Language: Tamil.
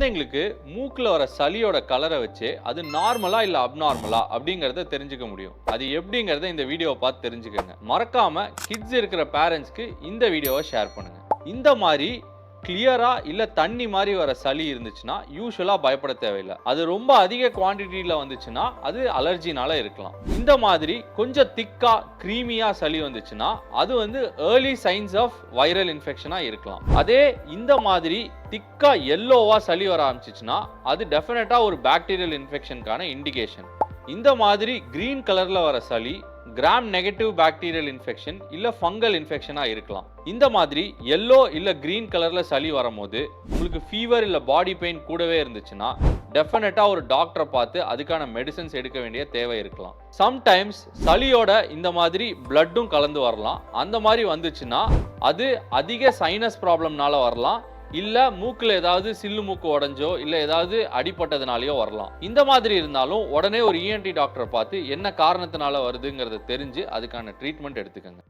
குழந்தைங்களுக்கு மூக்குல வர சளியோட கலரை வச்சு அது நார்மலா இல்ல அப்நார்மலா அப்படிங்கறத தெரிஞ்சுக்க முடியும். அது எப்படிங்கறத இந்த வீடியோவை பார்த்து தெரிஞ்சுக்கங்க. மறக்காம கிட்ஸ் இருக்கிற பேரண்ட்ஸ்க்கு இந்த வீடியோவை ஷேர் பண்ணுங்க. இந்த மாதிரி கிளியரா இல்ல தண்ணி மாதிரி வர சளி இருந்துச்சுன்னா யூசுவலா பயப்பட தேவையில்லை. அது ரொம்ப அதிக குவான்டிட்டியில வந்துச்சுன்னா அது அலர்ஜினால இருக்கலாம். இந்த மாதிரி கொஞ்சம் திக்கா கிரீமியா சளி வந்துச்சுன்னா அது ஏர்லி சைன்ஸ் ஆஃப் வைரல் இன்ஃபெக்ஷனா இருக்கலாம். அதே இந்த மாதிரி திக்கா எல்லோவா சளி வர ஆரம்பிச்சுச்சுன்னா அது டெஃபினட்டா ஒரு பாக்டீரியல் இன்ஃபெக்ஷனுக்கான இண்டிகேஷன். இந்த மாதிரி கிரீன் கலர்ல வர சளி கிராம் நெகட்டிவ் பாக்டீரியல் இன்ஃபெக்ஷன் இல்ல ஃபங்கல் இன்ஃபெக்ஷனா இருக்கலாம். இந்த மாதிரி எல்லோ இல்ல கிரீன் கலர்ல சளி வரும்போது உங்களுக்கு ஃபீவர் இல்ல பாடி பெயின் கூடவே இருந்துச்சுன்னா டெஃபினட்டா ஒரு டாக்டரை பார்த்து அதுக்கான மெடிசன்ஸ் எடுக்க வேண்டிய தேவை இருக்கலாம். சம்டைம்ஸ் சளியோட இந்த மாதிரி பிளட்டும் கலந்து வரலாம். அந்த மாதிரி வந்துச்சுன்னா அது அதிக சைனஸ் ப்ராப்ளம்னால வரலாம், இல்ல மூக்குல ஏதாவது சில்லு மூக்கு உடைஞ்சோ இல்ல ஏதாவது அடிபட்டதுனாலயோ வரலாம். இந்த மாதிரி இருந்தாலும் உடனே ஒரு ENT டாக்டரை பார்த்து என்ன காரணத்தினால வருதுங்கிறத தெரிஞ்சு அதுக்கான ட்ரீட்மெண்ட் எடுத்துக்கங்க.